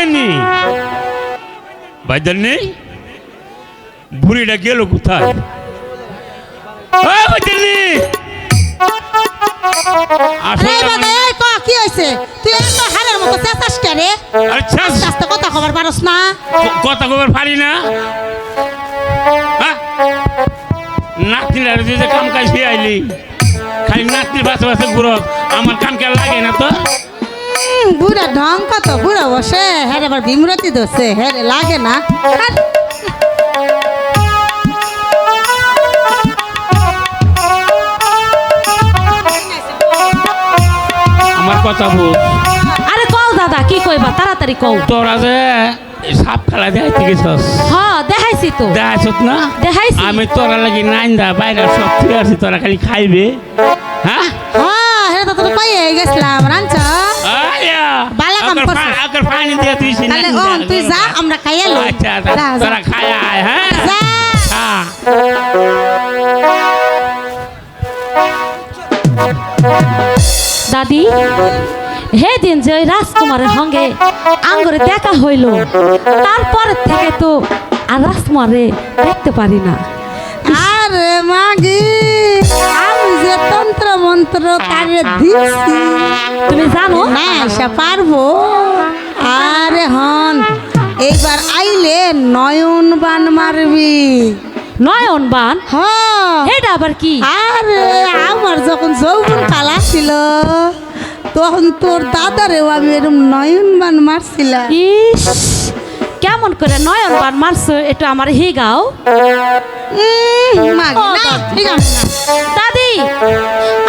বাইদাননি বাইদাননি বুড়িটা গেল কোথায়? বাইদাননি কি হয়েছে? তুই এত হারের মতো চেঁচাস কে রে? আস্তে কথা খবর পারস না? কথা খবর পারি না। নাতনিরা যে কাম কাজ হয়ে আইলি খালি নাতনির পাশে পাশে ঘুরো, আমার কাম কে লাগে না তো? বুড়া ঢং কত বুড়া বসে হ্যাঁ আবার বিমরতি ধরছে হ্যাঁ লাগে না। আমার কথা বল। আরে কও দাদা কি কইবা তাড়াতাড়ি কও। তোরা যে সাপ খেলা দেখাইতে গেছস? হ্যাঁ দেখাইছি তো। দেখাইছত না? দেখাইছি। আমি তোরা লাগি নাইন দা বাইরে সব ঠিক আছে, তোরা খালি খাইবে। হ্যাঁ হ্যাঁ হ্যাঁ তো তোর পাই গেছিলাম রাঞ্চ বালা কাম করছ। আকার পানি দিয়ে তুই তাহলে ও তুই যা আমরা খাইয়া লই। আচ্ছা তোরা খায়া আয়। হ্যাঁ যা হ্যাঁ দাদি হে দিন যে ওই রাজকুমারের সঙ্গে আঙ্গরে দেখা হইল তারপর থেকে তো আর রাজকুমারে দেখতে পারি না। আরে মাগি আমি যে তন্ত্র মন্ত্র তারে দিছি তুমি জানো না সে পারবো। আরে হন এইবার আইলে নয়ন বান মারবি। নয়ন বান? হ্যাঁ এটা আবার কি? আরে আমার যখন যৌবন কালা ছিল তখন তোর দাদারেও আমি এরকম নয়ন বান মারছিলাম। ইস কেমন করে নয়ন বান মারছো একটু আমার হিগাও। দাদি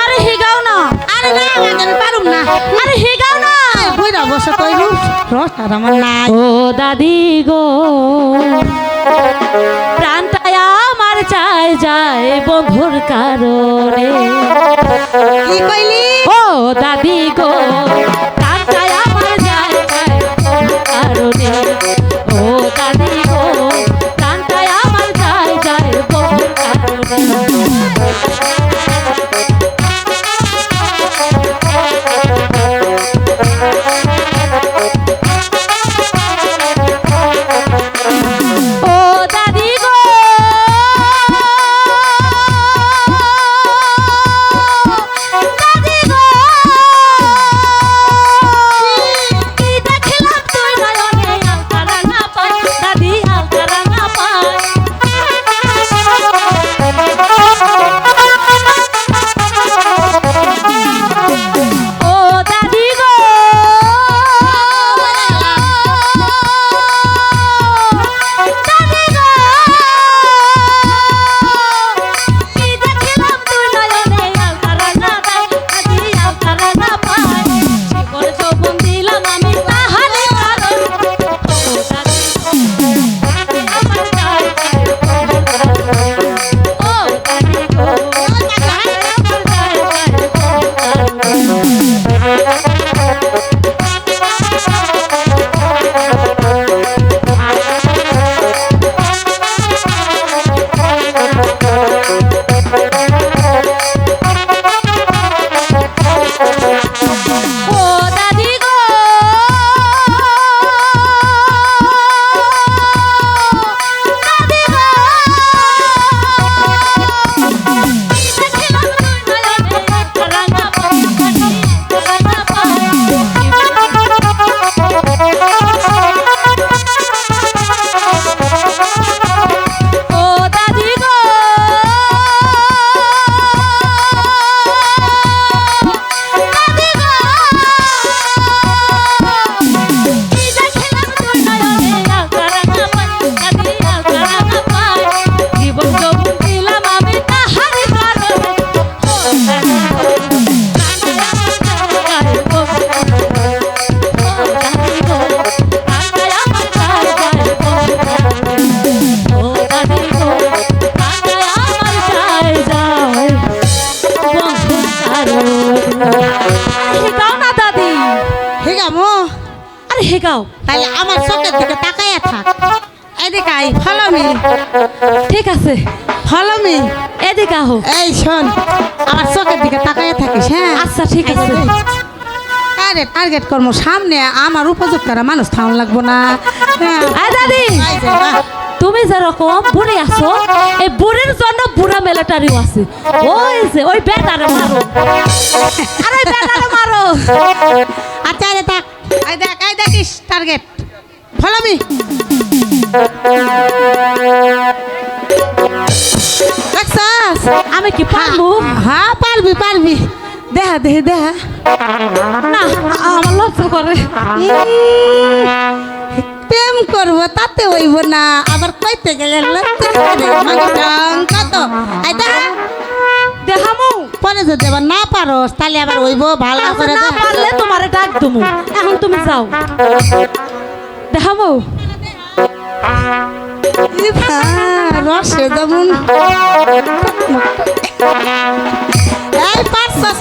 আরে হিগাও না। আরে না আমি পারুম না। আরে হিগাও না। বইরা বসে কইলু রস আর আমার নাই। ও দাদি গো প্রাণটায় আমার চাই যায় বন্ধুর কারণে। কি কইলি? ও দাদি গো প্রাণটায় আমার যায় যায় বন্ধুর কারণে। ও দাদি গো প্রাণটায় আমার যায় যায় বন্ধুর কারণে। শেখাও তাহলে আমার চোখের দিকে তাকাইয়া থাক। এদিকে আই ফলো মি। ঠিক আছে ফলো মি। এদিকে আহো। এই শোন আমার চোখের দিকে তাকাইয়া থাকিস। হ্যাঁ আচ্ছা ঠিক আছে। কারে টার্গেট করবো সামনে আমার উপযুক্ত মানুষ থাউন লাগবো না হ্যাঁ। আয় দাদি এই যে, বাহ। তুমি যেরকম বুড়ি আছো এই বুড়ির জন্য বুড়া মিলিটারিও আছে ওই যে ওই বেটারে মারো আরে বেটারে মারো আচ্ছা আরে থাক এই দেখিস টার্গেট ফলো মি দেখছস আমি কি পারবো হ্যাঁ পারবি দেখা দেখা না আমার লজ্জা করে প্রেম করবো তাতে হইব না আবার কইতে গেলে লজ্জা করে। মাগো টাঙ্কা তো এই দেখা দেখামু পরে যদি আবার না পারোস তাহলে আবার হইব ভালো আচ্ছা, করে না দেখা। পারলে তোমারে ডাক দেবো এখন তুমি যাও দেখাবো ই ভা, রসে যেমন এই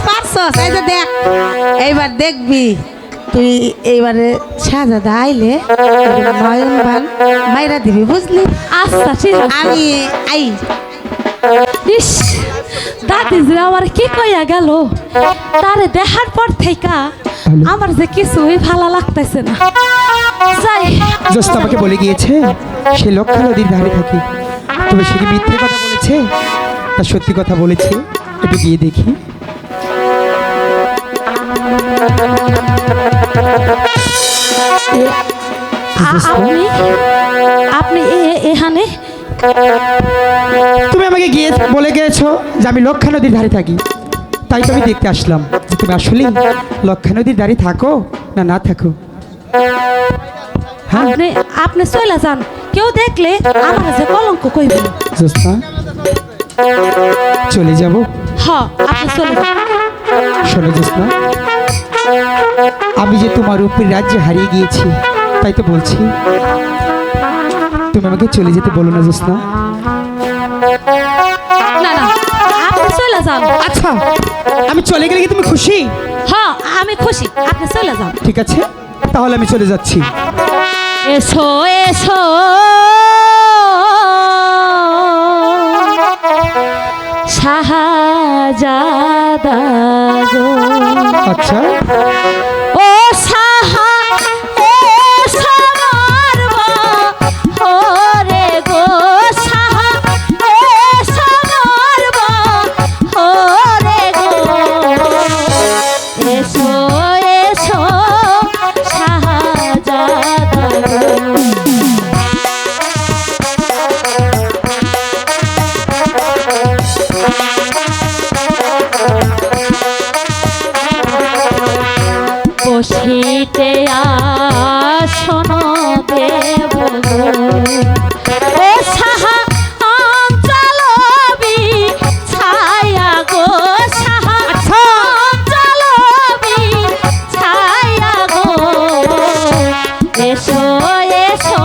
পারছস এই যে দেখ এইবার দেখবি তুই এইবারে শাহজাদা আইলে নয়ন বান মাইরা দিবি বুঝলি আচ্ছা ঠিক আছে আমি আই ইস দাদি যে আমার কি কইয়া গেল তারে দেখার পর থেকে আমার যে কিছুই ভালো লাগতেছে না যাই জোস্ত আমাকে বলে গিয়েছে সে লক্ষা নদীর ধারে থাকে, তবে সে কি মিথ্যে কথা বলেছে তা সত্যি কথা বলেছে? একটু গিয়ে দেখি। আপনি আপনি এখানে তুমি আমাকে গিয়ে বলে গিয়েছো যে আমি লক্ষা নদীর ধারে থাকি, তাই তো আমি দেখতে আসলাম যে তুমি আসলে লক্ষা নদীর ধারে থাকো না না থাকো। হ্যাঁ আপনি আপনি চলে যান কেউ দেখলে আমার যে কলঙ্ক কইবে জোস্তা চলে যাব। হ আপনি চলে যান শোনো জোস্তা, আমি যে তোমার উপর রাজ্যে হারিয়ে গিয়েছি তাই তো বলছি, তুমি আমাকে চলে যেতে বলো না জোস্তা। না না আপনি চলে যান আচ্ছা আমি চলে গেলে কি তুমি খুশি? হ আমি খুশি আপনি চলে যান ঠিক আছে তাহলে আমি চলে যাচ্ছি। এসো এসো শাহজাদা গো আচ্ছা ও সাহা এসো মারব ওরে গো সাহা এসো মারব ওরে গো এসো এসো শাহজাদা গো বসিতে আসন দেব ও সাহা অঞ্চলবি ছায়া গো সাহা অঞ্চলবি ছায়া গো এসো এসো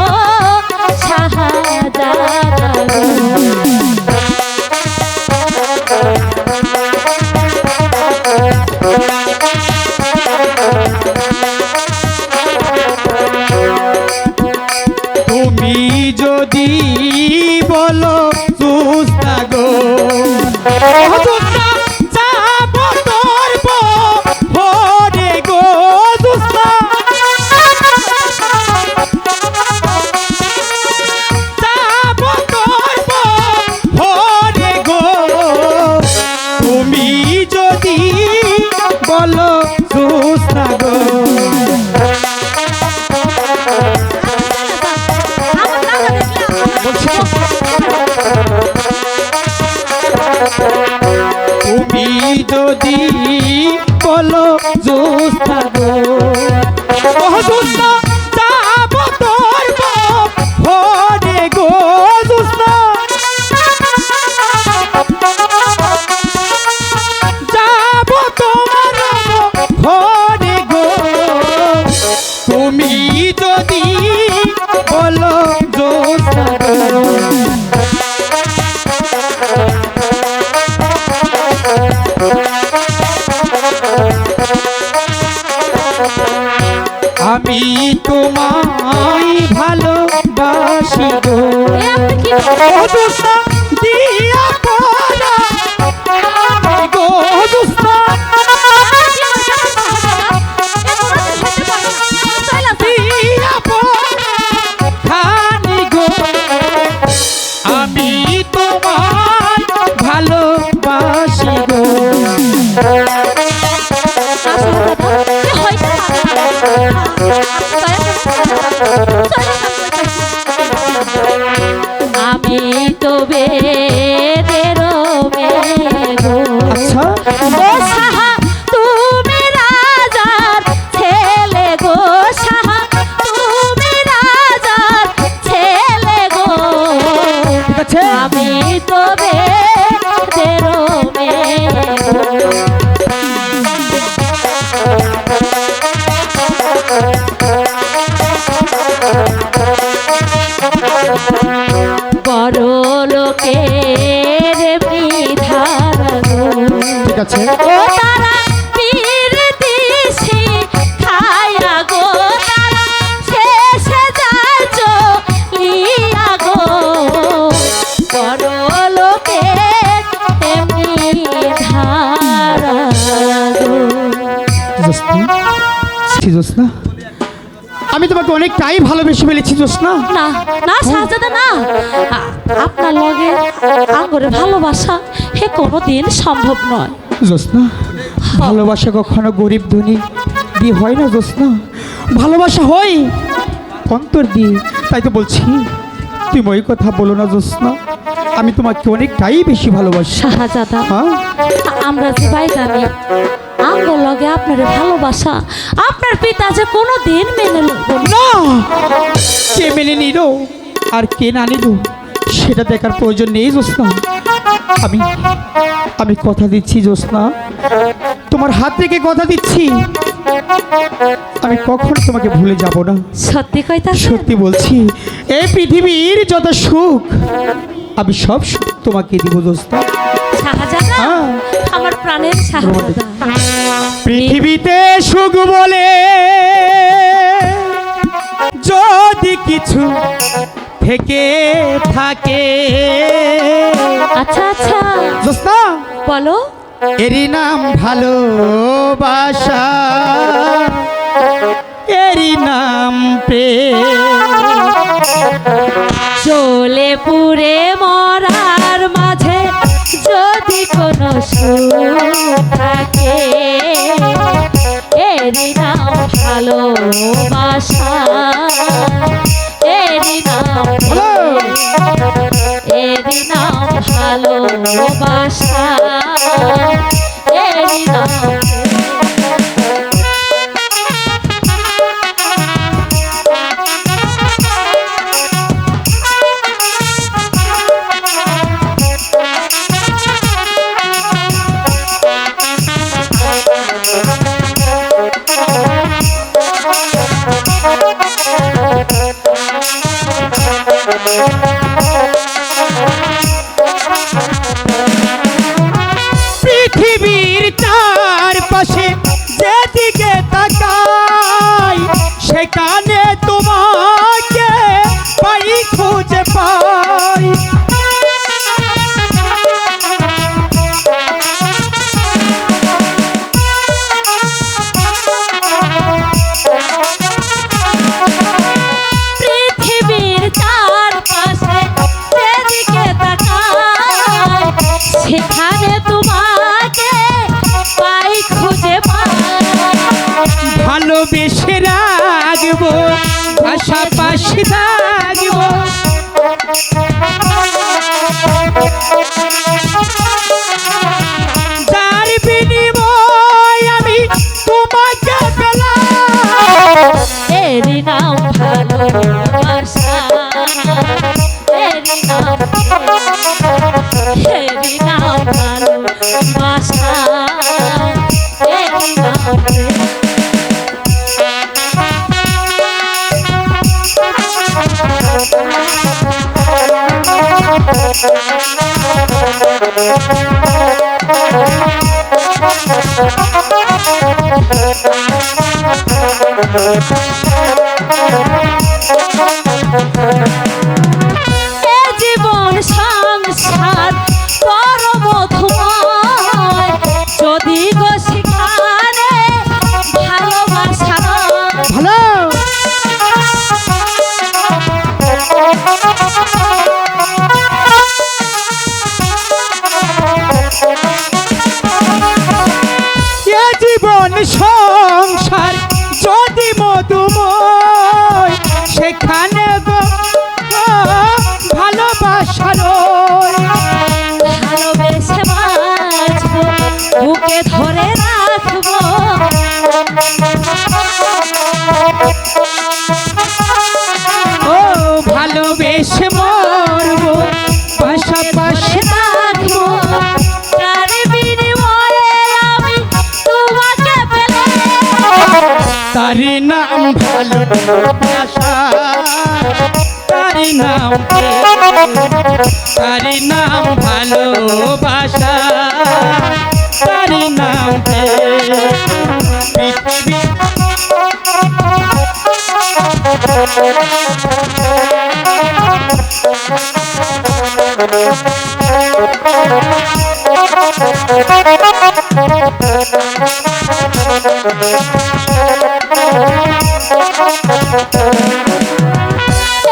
শাহজাদা গো তুমি যদি বলো সুস্তা গো যাব তোর ভরে গো সুস্তা, যাব তোর ভরে গো, তুমি যদি বলো সুস্তা গো। তুমি যদি বলো জোস্তা গো ও জোস্তা যাব তোর ভরে গো জোস্তা, যাব তোমার ভরে গো, তুমি যদি বলো জোস্তা গো। আমি তোমায় ভালোবাসি গো এ আপনি কি ও দুস্তা দিয়া পড়া গো দুস্তা, আমি তো বেদের মেঘো আচ্ছা ও সাহা তুমি রাজার ছেলে গো সাহা তুমি রাজার ছেলে গো ঠিক আছে আমি তো বেদের মেঘো বড় লোকের বিধান ঠিক আছে ও তারা পীর দিশি খায়া গো তারা শেষে যায় চলিয়া গো বড় লোকের এমনি ধারা গো জ্যোৎস্না জ্যোৎস্না আমি তোমাকে অনেকটাই ভালোবেসে ফেলেছি জ্যোৎস্না না না শাহজাদা না আপনার লগে আঙ্গরে ভালোবাসা হে কোনোদিন সম্ভব নয় জ্যোৎস্না ভালোবাসা কখনো গরিব ধনী দিয়ে হয় না জ্যোৎস্না ভালোবাসা হয় অন্তর দিয়ে তাই তো বলছি তুমি ওই কথা বলো না জ্যোৎস্না আমি তোমাকে অনেকটাই বেশি ভালোবাসি শাহজাদা হ্যাঁ আমরা যে ভাই জানি আঙ্গর লগে আপনার ভালোবাসা আপনার পিতা যে কোনো দিন মেনে নেব না কে মেনে নিল আর কে না নিল সেটা দেখার প্রয়োজন নেই জ্যোৎস্না আমি আমি কথা দিচ্ছি জ্যোৎস্না তোমার হাত থেকে কথা দিচ্ছি আমি কখনো তোমাকে ভুলে যাব না সত্যি কইতা সত্যি বলছি এই পৃথিবীর যত সুখ আমি সব সুখ তোমাকে দিব জ্যোৎস্না শাহজাদা হ্যাঁ। আমার প্রাণের শাহজাদা পৃথিবীতে সুখ বলে যদি কিছু থেকে থাকে আচ্ছা আচ্ছা জ্যোৎস্না বলো এরই নাম ভালোবাসা এরই নাম প্রেম চলে পুরে মরার মাঝে যদি কোনো সুখ থাকে এরই নাম ভালোবাসা এরই নাম এরই নাম ভালোবাসা এরই নাম পৃথিবীর চারপাশে যেদিকে তাকাই সেখানে তোমাকে পাই খুঁজে পাই পৃথিবীর চারপাশে যেদিকে তাকাই সেখানে তোমাকে পাই খুঁজে পাই ভালোবেসে রাখবো পাশাপাশি রাখবো যার বিনিময় আমি তোমাকে পেলাম এরই নাম ভালোবাসা এরই নাম এরই নাম ভালোবাসা এরই নাম এ জীবন সংসার বড় মধুময় যদি গো সেখানে ভালোবাসা ভালো এ জীবন সংসার যদি মধুময় ভালোবাসা তারি নাম তারি নাম ভালোবাসা তারি নাম পৃথিবী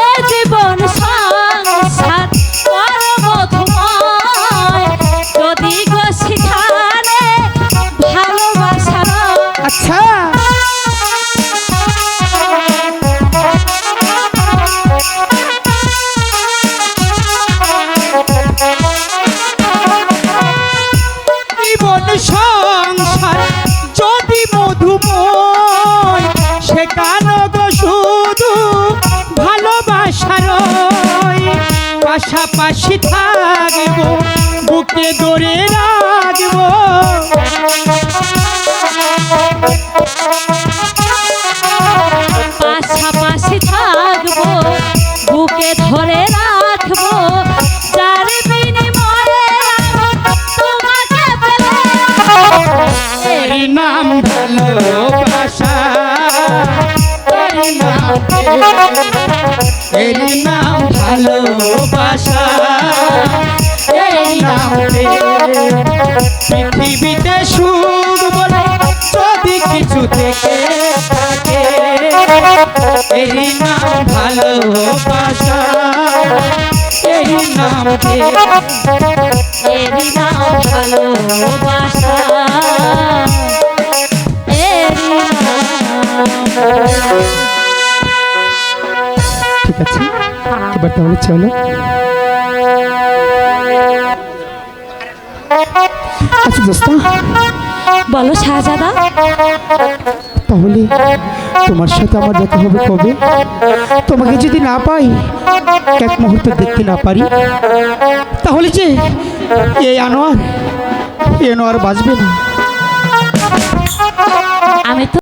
এ জীবন সংসার পরম মধুময়, যদি গো সেখানে ভালোবাসা রয়। আচ্ছা জীবন সংসার যদি মধুময় সেখানে গো শুধু ভালোবাসার পাশাপাশি থাকবো বুকে ধরে রাখবো পাশাপাশি থাকবো বুকে ধরে রাখবো, যার বিনিময়ে তোমাকে পেলে এর নাম ভালোবাসা এর নাম ভালোবাসা এই নাম পৃথিবীতে সুখ বলে যদি কিছু থেকে থাকে এই নাম ভালোবাসা এই নাম এরই নাম ভালোবাসা, এরই নাম। ঠিক আছে এবার তাহলে চলো আচ্ছা দোস্ত বলো শাহজাদা, তাহলে তোমার সাথে আমার দেখা হবে কবে? তোমাকে যদি না পাই এক মুহূর্ত দেখতে না পারি তাহলে যে এই আনোয়ার বাঁচবে না। আমি তো